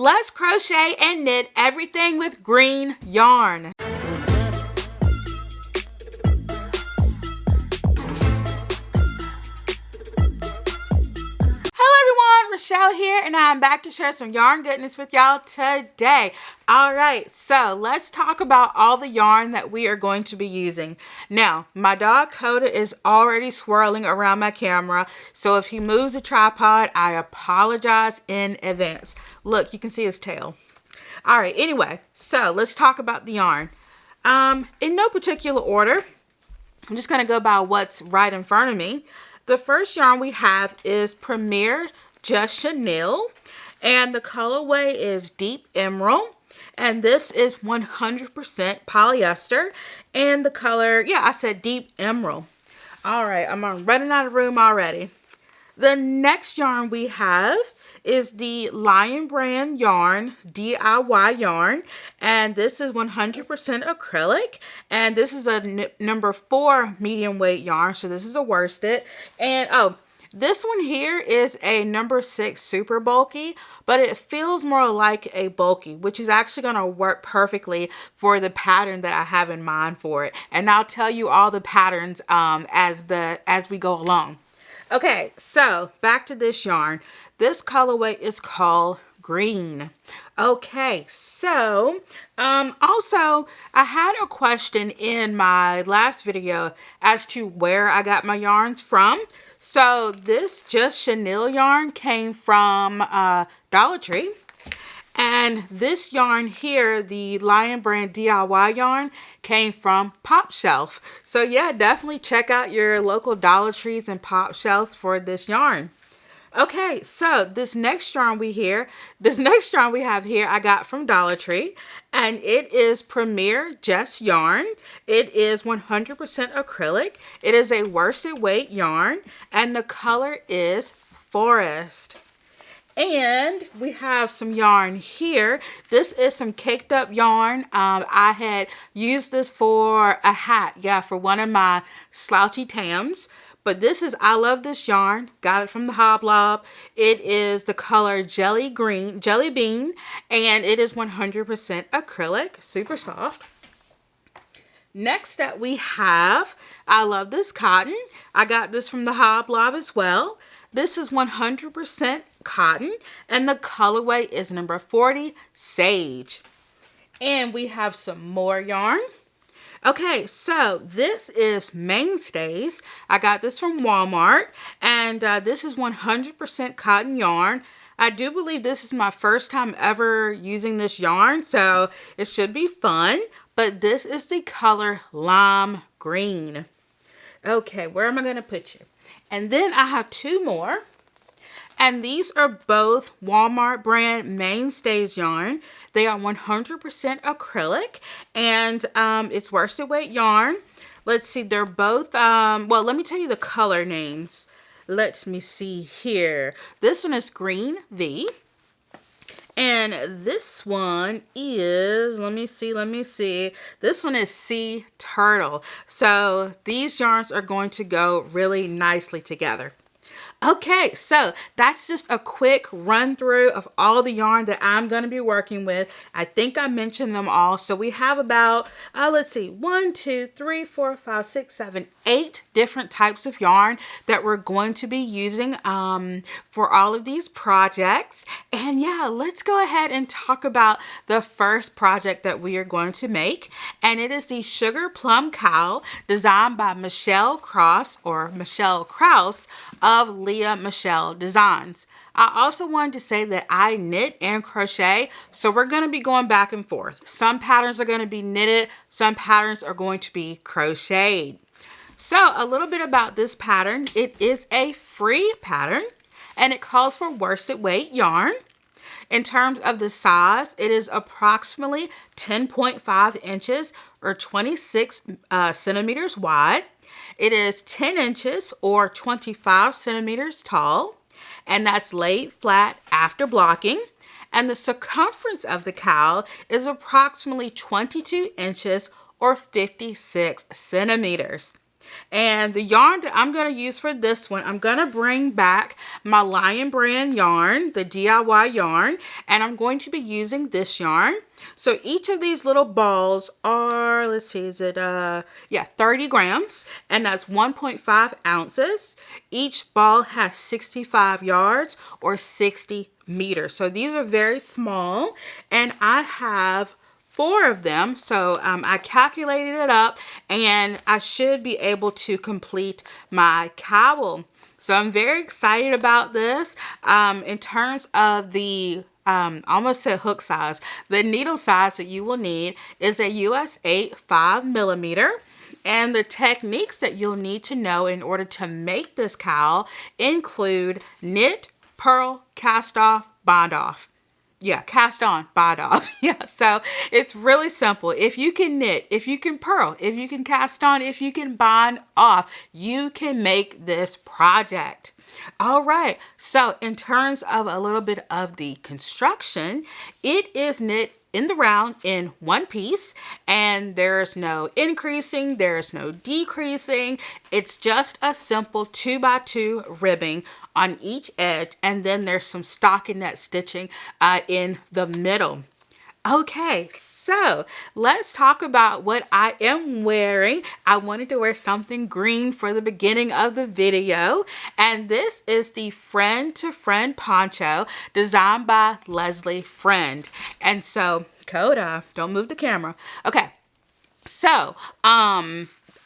Let's crochet and knit everything with green yarn. Rochelle here, and I'm back to share some yarn goodness with y'all today. All right, so let's talk about all the yarn that we are going to be using. Now, my dog Koda is already swirling around my camera, so if he moves the tripod, I apologize in advance. Look, you can see his tail. All right, anyway, so let's talk about the yarn. In no particular order, I'm just going to go by what's right in front of me. The first yarn we have is Premier Just Chenille, and the colorway is Deep Emerald, and this is 100% polyester, and the color, yeah, I said Deep Emerald. All right, I'm running out of room already. The next yarn we have is the Lion Brand yarn, DIY yarn, and this is 100% acrylic, and this is a number 4 medium weight yarn, so this is a worsted. And oh, this one here is a number 6 super bulky, but it feels more like a bulky, which is actually going to work perfectly for the pattern that I have in mind for it. And I'll tell you all the patterns as we go along. Okay, so back to this yarn. This colorway is called Green. Okay, so also I had a question in my last video as to where I got my yarns from. So this Just Chenille yarn came from Dollar Tree. And this yarn here, the Lion Brand DIY yarn, came from Pop Shelf. So yeah, definitely check out your local Dollar Trees and Pop Shelves for this yarn. Okay, so this next yarn we have here, I got from Dollar Tree, and it is Premier Just yarn. It is 100% acrylic. It is a worsted weight yarn, and the color is Forest. And we have some yarn here. This is some caked up yarn. I had used this for a hat, yeah, for one of my slouchy tams. But this is, I love this yarn. Got it from the Hoblob. It is the color Jelly Bean, and it is 100% acrylic, super soft. Next up we have, I love this cotton. I got this from the Hoblob as well. This is 100% cotton, and the colorway is number 40, Sage. And we have some more yarn. Okay, so this is Mainstays. I got this from Walmart, and this is 100% cotton yarn. I do believe this is my first time ever using this yarn, so it should be fun. But this is the color Lime Green. Okay, where am I going to put you? And then I have two more. And these are both Walmart brand Mainstays yarn. They are 100% acrylic, and it's worsted weight yarn. Let's see, they're both, well, let me tell you the color names. Let me see here. This one is Green V. And this one is, let me see. This one is Sea Turtle. So these yarns are going to go really nicely together. Okay, so that's just a quick run through of all the yarn that I'm going to be working with. I think I mentioned them all. So we have about, let's see, 1, 2, 3, 4, 5, 6, 7, 8 different types of yarn that we're going to be using for all of these projects. And yeah, let's go ahead and talk about the first project that we are going to make. And it is the Sugar Plum Cowl designed by Michelle Krause of Leah Michelle Designs. I also wanted to say that I knit and crochet, so we're going to be going back and forth. Some patterns are going to be knitted, some patterns are going to be crocheted. So a little bit about this pattern. It is a free pattern, and it calls for worsted weight yarn. In terms of the size, it is approximately 10.5 inches or 26 centimeters wide. It is 10 inches or 25 centimeters tall, and that's laid flat after blocking. And the circumference of the cowl is approximately 22 inches or 56 centimeters. And the yarn that I'm going to use for this one, I'm going to bring back my Lion brand yarn, the DIY yarn, and I'm going to be using this yarn. So each of these little balls are, let's see, is it, 30 grams, and that's 1.5 ounces. Each ball has 65 yards or 60 meters. So these are very small, and I have 4 of them. So I calculated it up, and I should be able to complete my cowl. So I'm very excited about this. In terms of the almost said hook size, the needle size that you will need is a US 8 5mm. And the techniques that you'll need to know in order to make this cowl include knit, purl, cast off, bind off. Yeah, cast on, bind off. Yeah, so it's really simple. If you can knit, if you can purl, if you can cast on, if you can bind off, you can make this project. All right, so in terms of a little bit of the construction, it is knit in the round in one piece, and there's no increasing, there's no decreasing. It's just a simple 2x2 ribbing on each edge, and then there's some stockinette stitching in the middle. Okay, so let's talk about what I am wearing. I wanted to wear something green for the beginning of the video, and this is the Friend to Friend poncho designed by Leslie Friend. And so, Koda, don't move the camera. Okay, so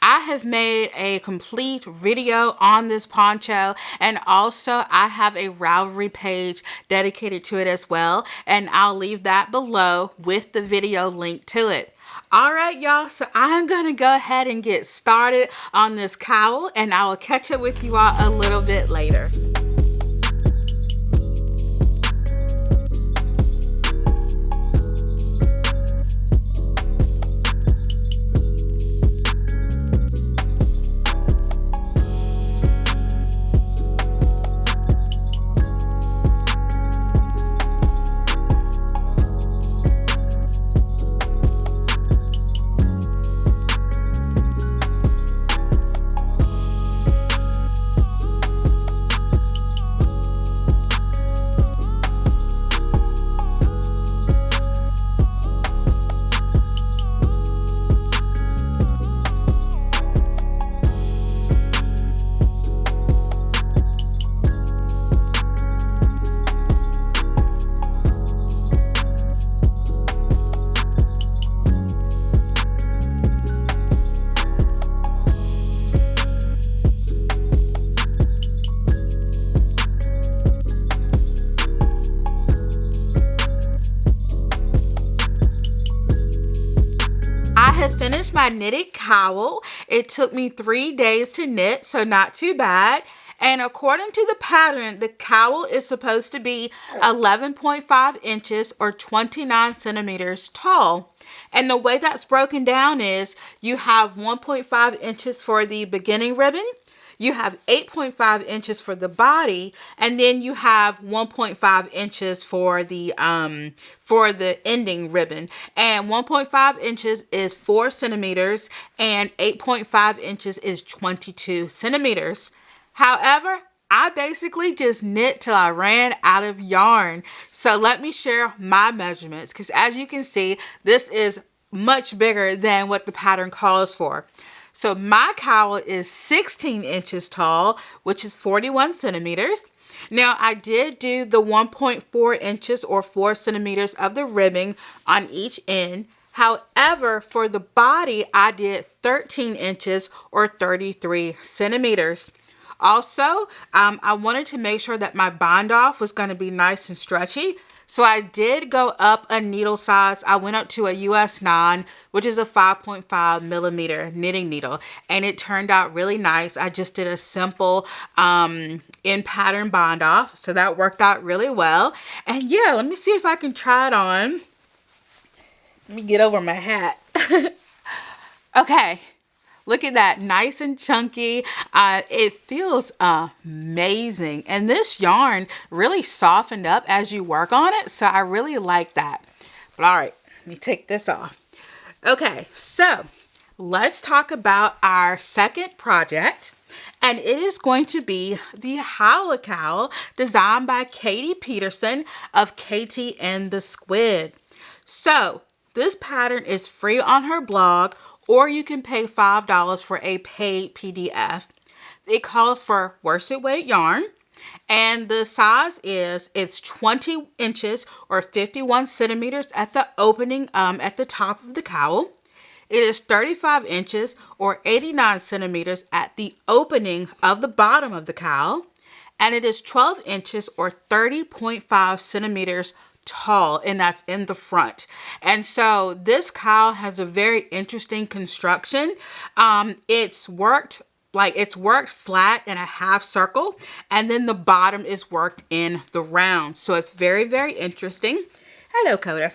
I have made a complete video on this poncho, and also I have a Ravelry page dedicated to it as well, and I'll leave that below with the video link to it. All right, y'all, so I'm going to go ahead and get started on this cowl, and I will catch up with you all a little bit later. Finished my knitted cowl. It took me 3 days to knit, so not too bad. And according to the pattern, the cowl is supposed to be 11.5 inches or 29 centimeters tall. And the way that's broken down is you have 1.5 inches for the beginning ribbon, you have 8.5 inches for the body, and then you have 1.5 inches for the ending ribbon. And 1.5 inches is 4 centimeters, and 8.5 inches is 22 centimeters. However, I basically just knit till I ran out of yarn. So let me share my measurements, because as you can see, this is much bigger than what the pattern calls for. So my cowl is 16 inches tall, which is 41 centimeters. Now I did do the 1.4 inches or 4 centimeters of the ribbing on each end. However, for the body, I did 13 inches or 33 centimeters. Also, I wanted to make sure that my bind off was going to be nice and stretchy. So I did go up a needle size. I went up to a US 9, which is a 5.5mm knitting needle, and it turned out really nice. I just did a simple in pattern bind off, so that worked out really well. And yeah, let me see if I can try it on. Let me get over my hat. Okay. Look at that, nice and chunky. It feels amazing. And this yarn really softened up as you work on it. So I really like that. But all right, let me take this off. Okay, so let's talk about our second project. And it is going to be the Haula Cowl, designed by Katie Peterson of Katie and the Squid. So this pattern is free on her blog, or you can pay $5 for a paid PDF. It calls for worsted weight yarn, and the size is, it's 20 inches or 51 centimeters at the opening at the top of the cowl. It is 35 inches or 89 centimeters at the opening of the bottom of the cowl. And it is 12 inches or 30.5 centimeters tall, and that's in the front. And so this cowl has a very interesting construction. It's worked flat in a half circle, and then the bottom is worked in the round. So it's very, very interesting. Hello, Koda.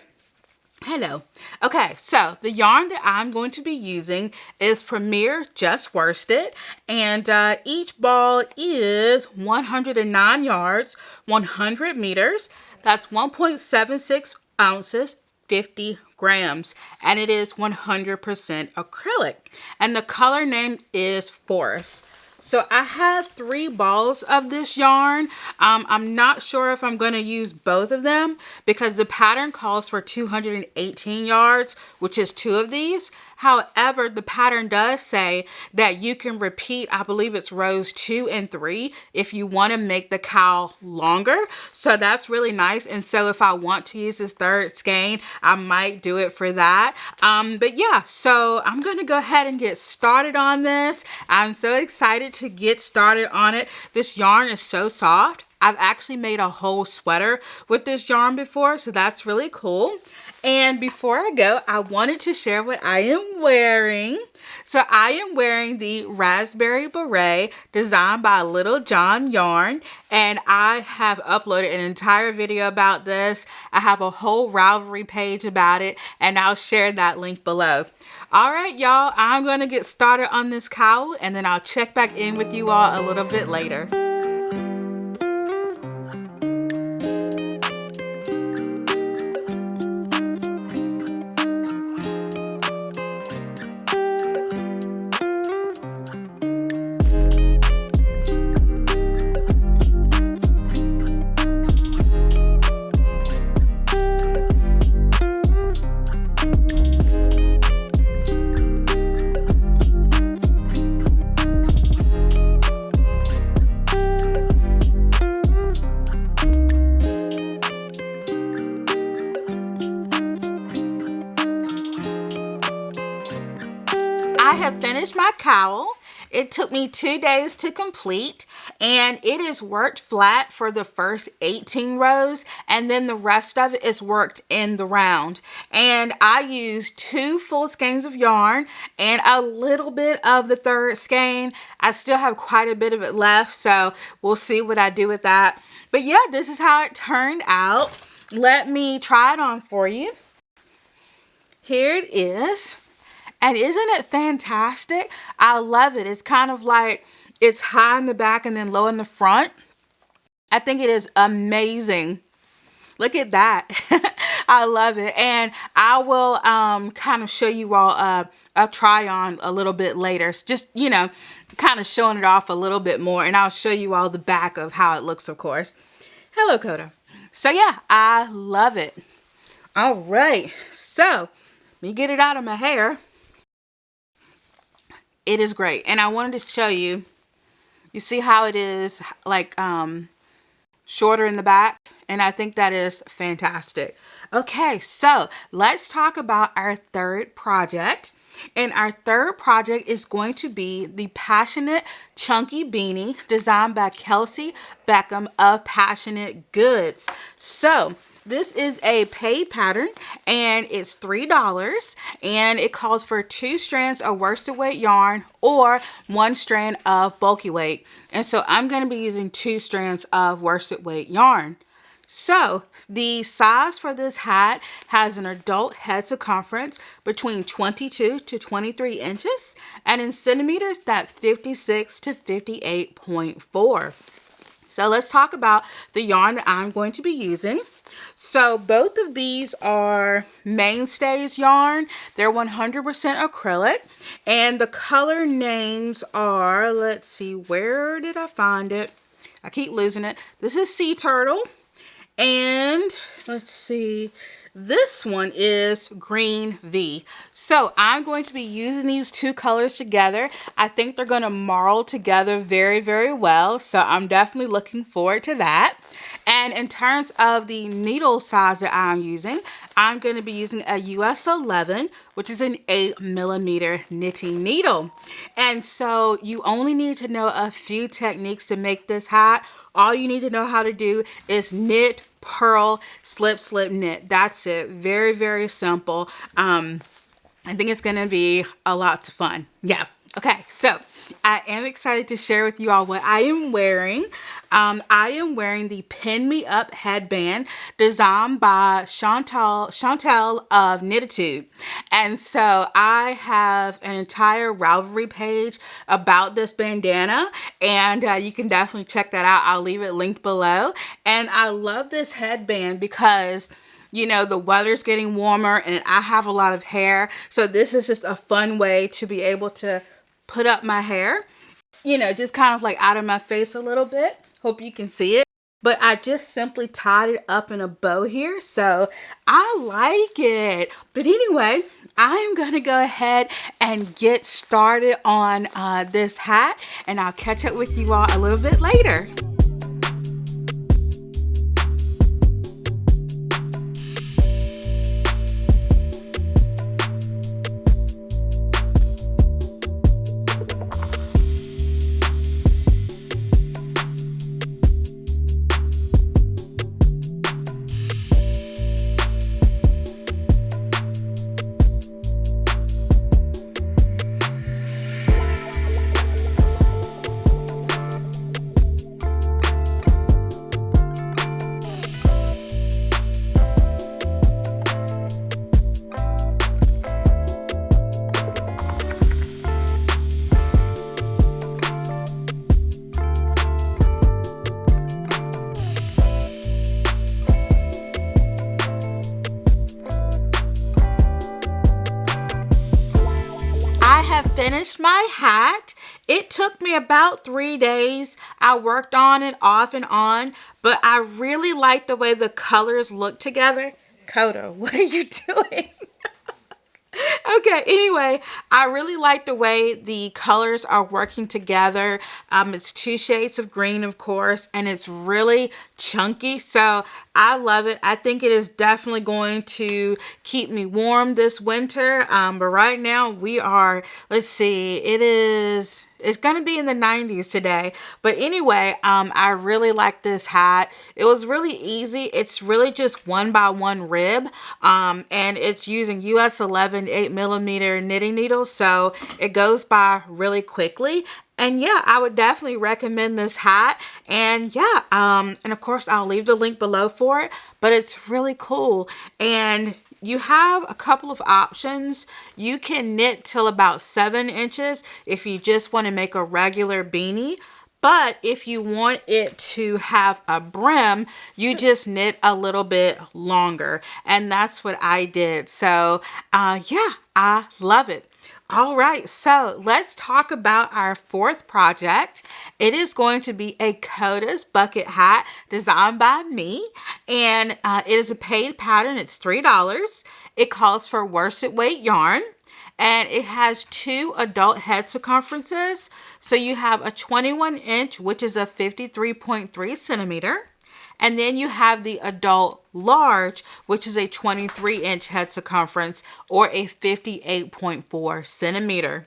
Hello. Okay, so the yarn that I'm going to be using is Premier Just Worsted, and each ball is 109 yards, 100 meters. That's 1.76 ounces, 50 grams, and it is 100% acrylic. And the color name is Forest. So I have 3 balls of this yarn. I'm not sure if I'm going to use both of them because the pattern calls for 218 yards, which is 2 of these. However, the pattern does say that you can repeat, I believe it's rows 2 and 3, if you want to make the cowl longer. So that's really nice. And so if I want to use this third skein, I might do it for that. But yeah, so I'm going to go ahead and get started on this. I'm so excited to get started on it. This yarn is so soft. I've actually made a whole sweater with this yarn before, so that's really cool. And before I go, I wanted to share what I am wearing. So I am wearing the Raspberry Beret designed by Little John Yarn, and I have uploaded an entire video about this. I have a whole Ravelry page about it, and I'll share that link below. All right, y'all, I'm going to get started on this cowl, and then I'll check back in with you all a little bit later. I have finished my cowl. It took me 2 days to complete, and it is worked flat for the first 18 rows, and then the rest of it is worked in the round. And I used 2 full skeins of yarn and a little bit of the third skein. I still have quite a bit of it left, so we'll see what I do with that. But yeah, this is how it turned out. Let me try it on for you. Here it is. And isn't it fantastic? I love it. It's kind of like it's high in the back and then low in the front. I think it is amazing. Look at that. I love it. And I will kind of show you all a try on a little bit later. It's just, you know, kind of showing it off a little bit more. And I'll show you all the back of how it looks, of course. Hello, Koda. So yeah, I love it. All right. So let me get it out of my hair. It is great. And I wanted to show you, you see how it is like shorter in the back? And I think that is fantastic. Okay, so let's talk about our third project. And our third project is going to be the Passioknit Chunky Beanie designed by Kelsey Beckham of Passioknit Goods. So this is a paid pattern, and it's $3, and it calls for 2 strands of worsted weight yarn or 1 strand of bulky weight. And so I'm going to be using 2 strands of worsted weight yarn. So the size for this hat has an adult head circumference between 22 to 23 inches, and in centimeters, that's 56 to 58.4. So let's talk about the yarn that I'm going to be using. So both of these are Mainstays yarn. They're 100% acrylic. And the color names are, let's see, where did I find it? I keep losing it. This is Sea Turtle. And let's see, this one is Green V. So I'm going to be using these two colors together. I think they're going to marl together very, very well. So I'm definitely looking forward to that. And in terms of the needle size that I'm using, I'm going to be using a US 11, which is an 8mm knitting needle. And so you only need to know a few techniques to make this hat. All you need to know how to do is knit, purl, slip, slip, knit. That's it. Very, very simple. I think it's going to be a lot of fun. Yeah. Okay, so I am excited to share with you all what I am wearing. I am wearing the Pin Me Up headband designed by Chantel of Knititude. And so I have an entire Ravelry page about this bandana, and you can definitely check that out. I'll leave it linked below. And I love this headband because, you know, the weather's getting warmer and I have a lot of hair. So this is just a fun way to be able to put up my hair, you know, just kind of like out of my face a little bit. Hope you can see it. But I just simply tied it up in a bow here. So I like it. But anyway, I'm going to go ahead and get started on this hat. And I'll catch up with you all a little bit later. Finished my hat. It took me about 3 days. I worked on it off and on, but I really like the way the colors look together. Koda, what are you doing? Okay, anyway, I really like the way the colors are working together. It's 2 shades of green, of course, and it's really chunky, so I love it. I think it is definitely going to keep me warm this winter, but right now we are, let's see, it's going to be in the 90s today. But anyway, I really like this hat. It was really easy. It's really just 1x1 rib. And it's using US 11 8mm knitting needles. So it goes by really quickly. And yeah, I would definitely recommend this hat. And yeah, and of course I'll leave the link below for it, but it's really cool. And you have a couple of options. You can knit till about 7 inches if you just want to make a regular beanie. But if you want it to have a brim, you just knit a little bit longer. And that's what I did. So yeah, I love it. All right, so let's talk about our 4th project. It is going to be a Koda's bucket hat designed by me, and it is a paid pattern. It's $3. It calls for worsted weight yarn, and it has 2 adult head circumferences. So you have a 21 inch, which is a 53.3 centimeter. And then you have the adult large, which is a 23 inch head circumference or a 58.4 centimeter.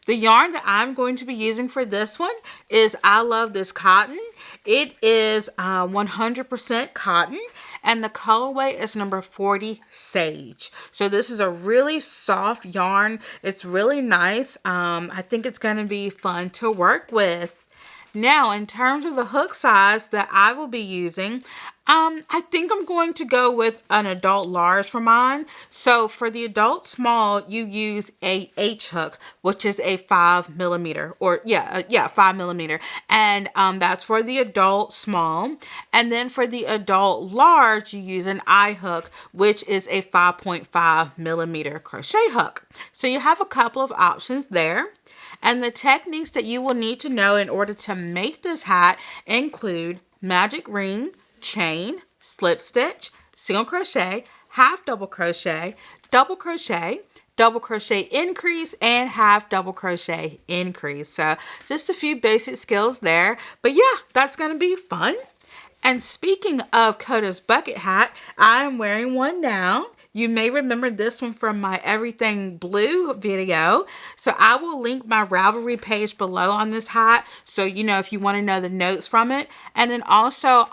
The yarn that I'm going to be using for this one is I Love This Cotton. It is 100% cotton, and the colorway is number 40 Sage. So this is a really soft yarn. It's really nice. I think it's going to be fun to work with. Now, in terms of the hook size that I will be using, I think I'm going to go with an adult large for mine. So for the adult small, you use a H hook, which is a 5mm, or 5mm, and that's for the adult small. And then for the adult large, you use an I hook, which is a 5.5mm crochet hook. So you have a couple of options there. And the techniques that you will need to know in order to make this hat include magic ring, chain, slip stitch, single crochet, half double crochet, double crochet increase, and half double crochet increase. So just a few basic skills there. But yeah, that's going to be fun. And speaking of Koda's bucket hat, I'm wearing one now. You may remember this one from my Everything Blue video. So I will link my Ravelry page below on this hat. So, you know, if you want to know the notes from it. And then also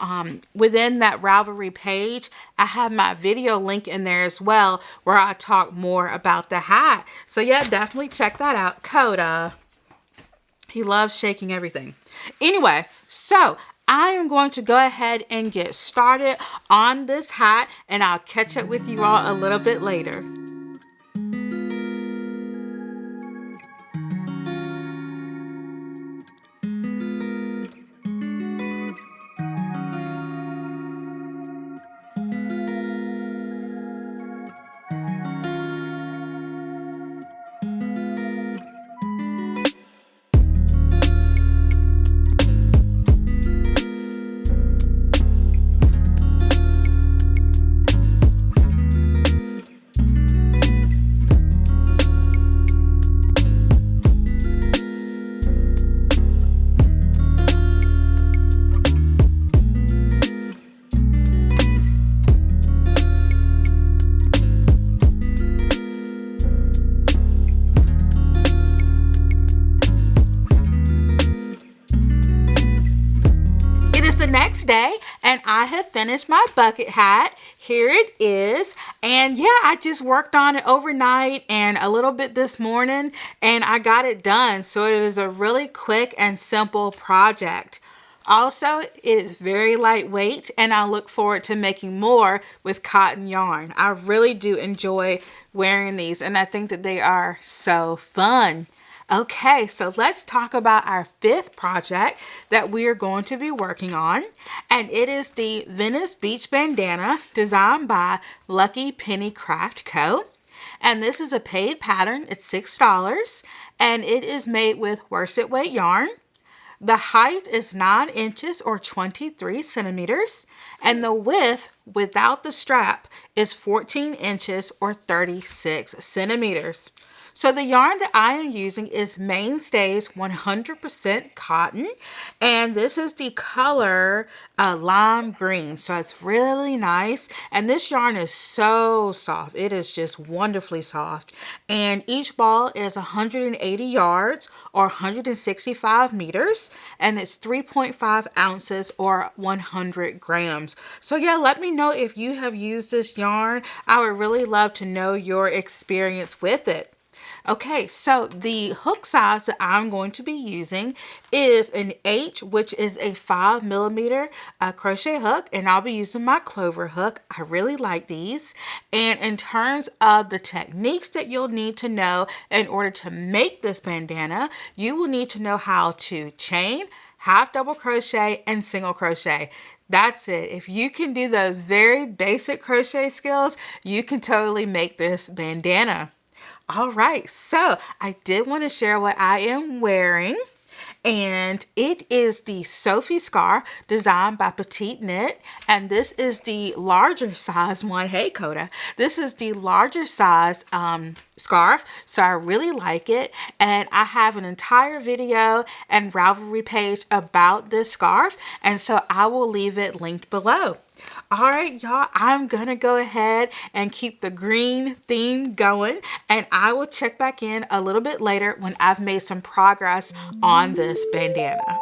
within that Ravelry page, I have my video link in there as well, where I talk more about the hat. So yeah, definitely check that out. Koda. He loves shaking everything. Anyway, so I am going to go ahead and get started on this hat, and I'll catch up with you all a little bit later. Next day, and I have finished my bucket hat. Here it is. And yeah, I just worked on it overnight and a little bit this morning, and I got it done. So it is a really quick and simple project. Also, it is very lightweight, and I look forward to making more with cotton yarn. I really do enjoy wearing these, and I think that they are so fun. Okay, so let's talk about our fifth project that we are going to be working on. And it is the Venice Beach Bandana designed by Lucky Penny Craft Co. And this is a paid pattern. It's $6. And it is made with worsted weight yarn. The height is 9 inches or 23 centimeters. And the width without the strap is 14 inches or 36 centimeters. So the yarn that I am using is Mainstays 100% cotton, and this is the color lime green, so it's really nice. And this yarn is so soft. It is just wonderfully soft. And each ball is 180 yards or 165 meters, and it's 3.5 ounces or 100 grams. So yeah, let me know if you have used this yarn. I would really love to know your experience with it. Okay, so the hook size that I'm going to be using is an H, which is a 5mm crochet hook, and I'll be using my clover hook. I really like these. And in terms of the techniques that you'll need to know in order to make this bandana, you will need to know how to chain, half double crochet, and single crochet. That's it. If you can do those very basic crochet skills, you can totally make this bandana. All right, so I did want to share what I am wearing, and it is the Sophie Scarf designed by Passioknit, and this is the larger size one. Hey, Koda. This is the larger size scarf, so I really like it, and I have an entire video and Ravelry page about this scarf, and so I will leave it linked below. All right, y'all, I'm gonna go ahead and keep the green theme going, and I will check back in a little bit later when I've made some progress on this bandana.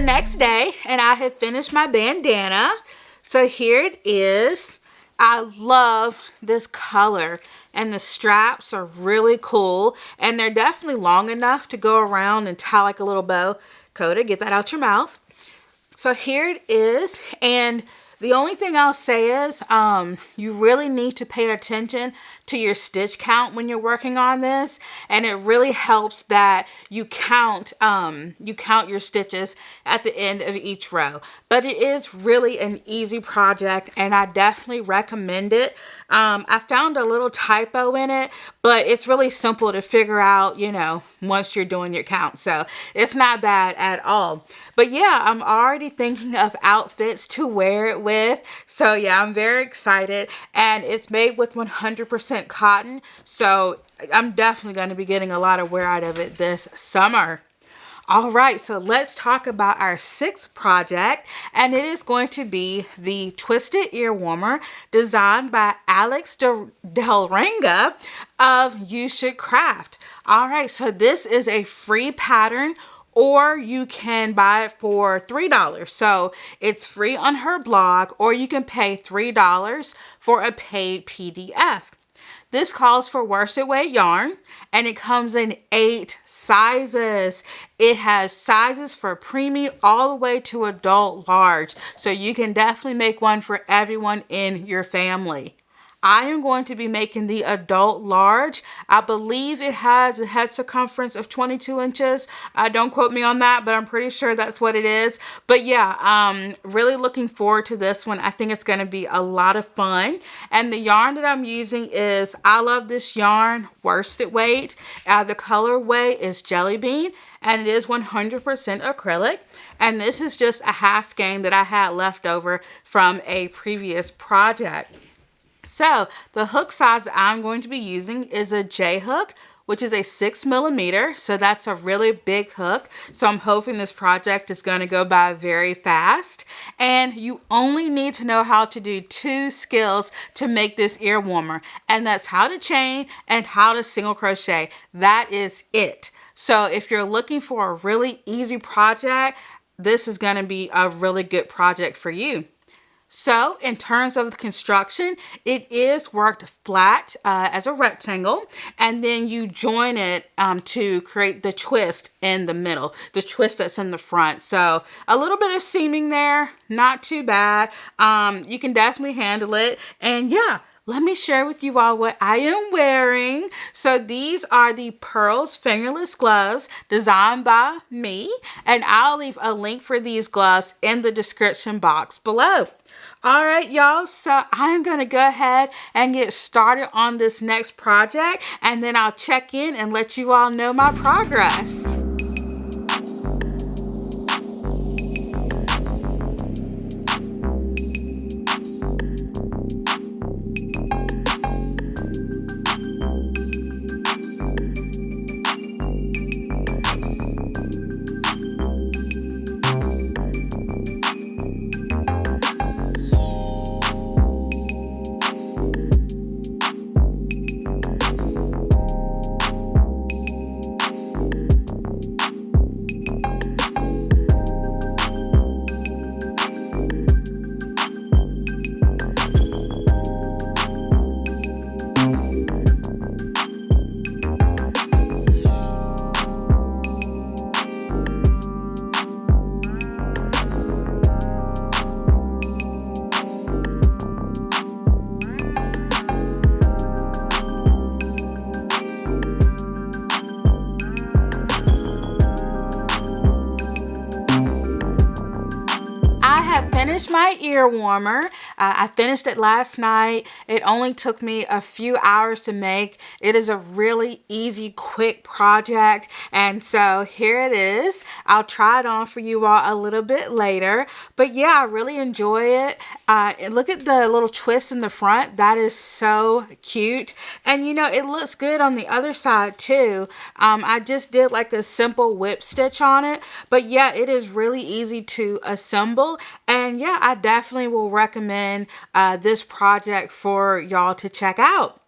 next day and I have finished my bandana. So here it is. I love this color and the straps are really cool and they're definitely long enough to go around and tie like a little bow. Koda, get that out your mouth. So here it is, and the only thing I'll say is you really need to pay attention to your stitch count when you're working on this, and it really helps that you count your stitches at the end of each row. But it is really an easy project and I definitely recommend it. I found a little typo in it, but it's really simple to figure out, you know, once you're doing your count. So it's not bad at all. But yeah, I'm already thinking of outfits to wear it with. So yeah, I'm very excited, and it's made with 100% cotton. So I'm definitely going to be getting a lot of wear out of it this summer. All right, so let's talk about our sixth project, and it is going to be the Twisted Ear Warmer designed by Alex Del Renga of You Should Craft. All right, so this is a free pattern, or you can buy it for $3. So it's free on her blog, or you can pay $3 for a paid PDF. This calls for worsted weight yarn, and it comes in 8 sizes. It has sizes for preemie all the way to adult large. So you can definitely make one for everyone in your family. I am going to be making the adult large. I believe it has a head circumference of 22 inches. Don't quote me on that, but I'm pretty sure that's what it is. But yeah, really looking forward to this one. I think it's going to be a lot of fun. And the yarn that I'm using is I Love This Yarn worsted weight. The colorway is Jelly Bean, and it is 100% acrylic. And this is just a half skein that I had left over from a previous project. So the hook size that I'm going to be using is a J hook, which is a 6mm. So that's a really big hook. So I'm hoping this project is going to go by very fast. And you only need to know how to do 2 skills to make this ear warmer. And that's how to chain and how to single crochet. That is it. So if you're looking for a really easy project, this is going to be a really good project for you. So in terms of the construction, it is worked flat as a rectangle, and then you join it to create the twist in the middle, the twist that's in the front. So a little bit of seaming there, not too bad. You can definitely handle it. And yeah, let me share with you all what I am wearing. So these are the Pearls Fingerless gloves designed by me, and I'll leave a link for these gloves in the description box below. All right, y'all, so I'm going to go ahead and get started on this next project, and then I'll check in and let you all know my progress. Finished my ear warmer. I finished it last night. It only took me a few hours to make. It is a really easy, quick project. And so here it is. I'll try it on for you all a little bit later. But yeah, I really enjoy it. And look at the little twist in the front. That is so cute. And you know, it looks good on the other side too. I just did like a simple whip stitch on it. But yeah, it is really easy to assemble. And yeah, I definitely will recommend this project for y'all to check out.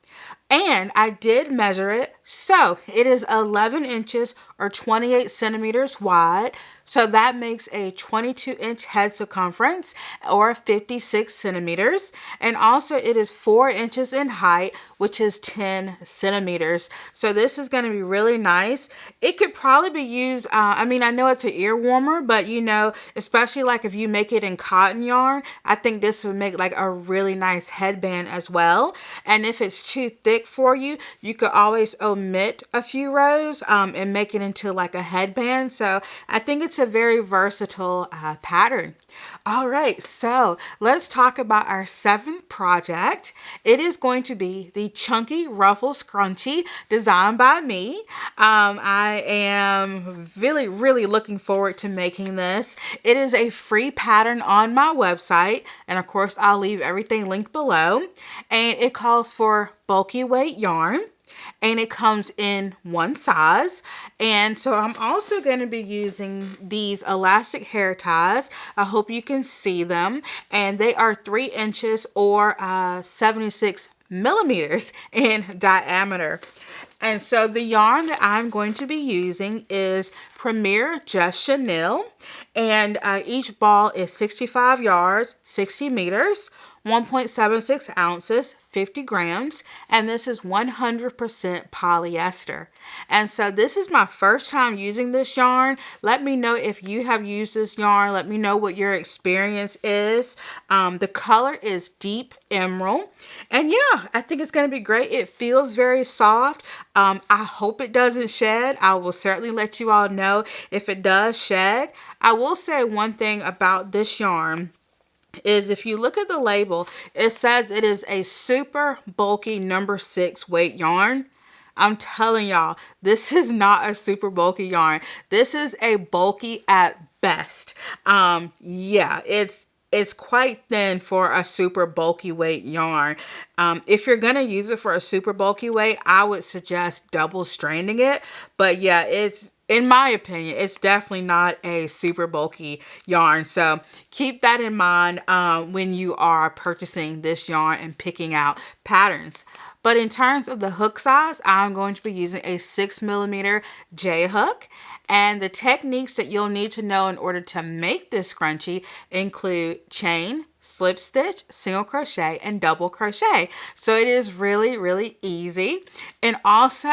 And I did measure it, so it is 11 inches or 28 centimeters wide. So that makes a 22-inch head circumference or 56 centimeters. And also it is 4 inches in height, which is 10 centimeters. So this is going to be really nice. It could probably be used, I mean, I know it's an ear warmer, but you know, especially like if you make it in cotton yarn, I think this would make like a really nice headband as well. And if it's too thick for you, you could always omit a few rows and make it into like a headband. So I think it's a very versatile pattern. All right, so let's talk about our 7th project. It is going to be the Chunky Ruffle Scrunchie designed by me. I am really looking forward to making this. It is a free pattern on my website, and of course I'll leave everything linked below. And it calls for bulky weight yarn. And it comes in one size. And so I'm also going to be using these elastic hair ties. I hope you can see them. And they are 3 inches or 76 millimeters in diameter. And so the yarn that I'm going to be using is Premier Just Chenille. And each ball is 65 yards, 60 meters. 1.76 ounces, 50 grams, and this is 100% polyester. And so this is my first time using this yarn. Let me know if you have used this yarn. Let me know what your experience is. The color is deep emerald. And yeah, I think it's going to be great. It feels very soft. I hope it doesn't shed. I will certainly let you all know if it does shed. I will say one thing about this yarn is if you look at the label, it says it is a super bulky number 6 weight yarn. I'm telling y'all, this is not a super bulky yarn. This is a bulky at best. Yeah, it's quite thin for a super bulky weight yarn. If you're going to use it for a super bulky weight, I would suggest double stranding it. But yeah, in my opinion, it's definitely not a super bulky yarn. So keep that in mind when you are purchasing this yarn and picking out patterns. But in terms of the hook size, I'm going to be using a 6 millimeter J hook. And the techniques that you'll need to know in order to make this scrunchie include chain, slip stitch, single crochet, and double crochet. So it is really easy. And also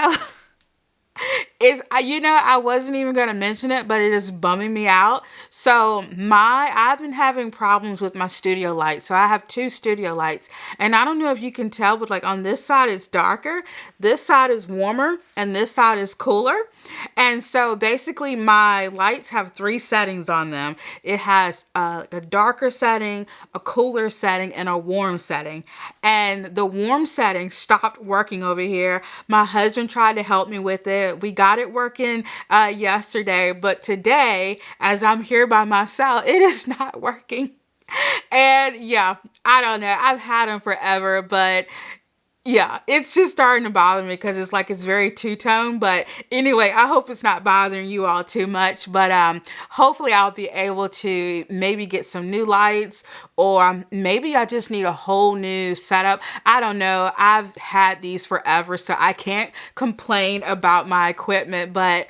I wasn't even going to mention it, but it is bumming me out. So I've been having problems with my studio lights. So I have 2 studio lights, and I don't know if you can tell, but like on this side it's darker, this side is warmer, and this side is cooler. And so basically my lights have 3 settings on them. It has a darker setting, a cooler setting, and a warm setting. And the warm setting stopped working over here. My husband tried to help me with it. We got it working yesterday, but today, as I'm here by myself, it is not working. And yeah, I don't know. I've had them forever, but yeah, it's just starting to bother me because it's very two-tone. But anyway, I hope it's not bothering you all too much. But hopefully I'll be able to maybe get some new lights, or maybe I just need a whole new setup. I don't know. I've had these forever, so I can't complain about my equipment. But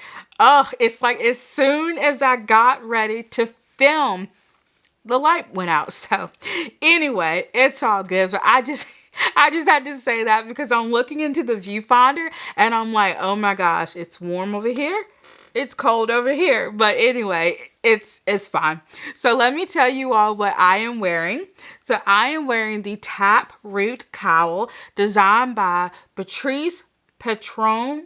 it's like as soon as I got ready to film, the light went out. So anyway, it's all good. But I just had to say that because I'm looking into the viewfinder and I'm like, oh my gosh, it's warm over here. It's cold over here. But anyway, it's fine. So let me tell you all what I am wearing. So I am wearing the Taproot Cowl designed by Patrice Perron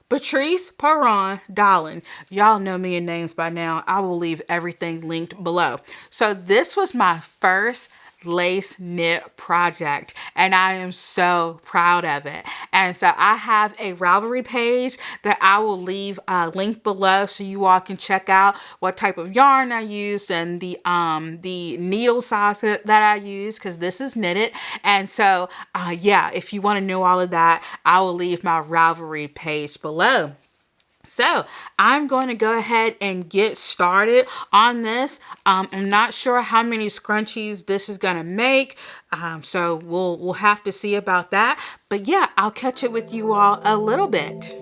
Dallin. Y'all know me in names by now. I will leave everything linked below. So this was my first lace knit project, and I am so proud of it. And so I have a Ravelry page that I will leave linked below so you all can check out what type of yarn I used and the needle size that I use, because this is knitted. And so yeah, if you want to know all of that, I will leave my Ravelry page below. So I'm going to go ahead and get started on this. I'm not sure how many scrunchies this is going to make. So we'll have to see about that. But yeah, I'll catch it with you all a little bit.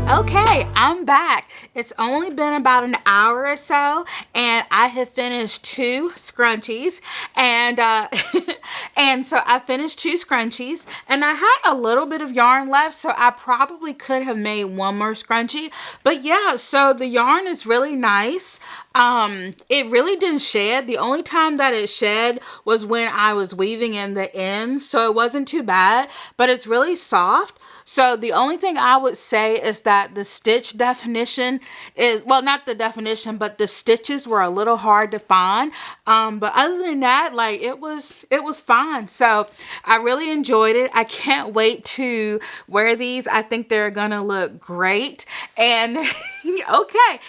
Okay, I'm back. It's only been about an hour or so, and I have finished 2 scrunchies, and and so I finished 2 scrunchies, and I had a little bit of yarn left, so I probably could have made one more scrunchie. But yeah, so the yarn is really nice. It really didn't shed. The only time that it shed was when I was weaving in the ends, so it wasn't too bad, but it's really soft. So the only thing I would say is that the stitch definition is, well, not the definition, but the stitches were a little hard to find. But other than that, like it was fine. So I really enjoyed it. I can't wait to wear these. I think they're gonna look great. And okay.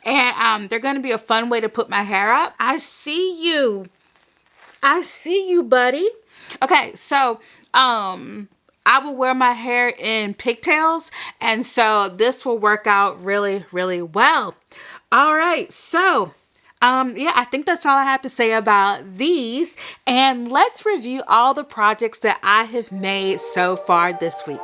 And they're gonna be a fun way to put my hair up. I see you, buddy. Okay, so I will wear my hair in pigtails, and so this will work out really, really well. All right, so yeah, I think that's all I have to say about these, and let's review all the projects that I have made so far this week.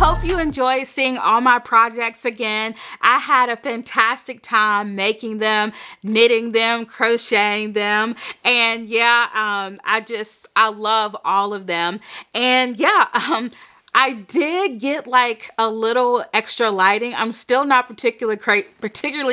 Hope you enjoyed seeing all my projects again. I had a fantastic time making them, knitting them, crocheting them, and yeah, I love all of them. And yeah, I did get like a little extra lighting. I'm still not particularly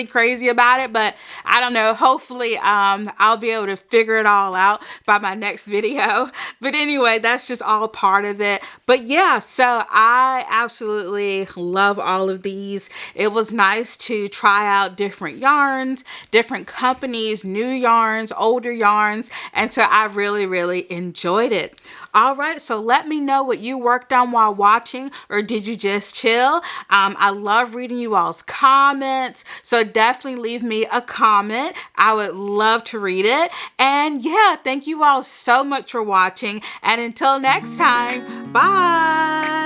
crazy about it, but I don't know. Hopefully, I'll be able to figure it all out by my next video. But anyway, that's just all part of it. But yeah, so I absolutely love all of these. It was nice to try out different yarns, different companies, new yarns, older yarns, and so I really, really enjoyed it. All right, so let me know what you worked on while watching, or did you just chill? I love reading you all's comments, so definitely leave me a comment. I would love to read it. And yeah, thank you all so much for watching, and until next time, bye.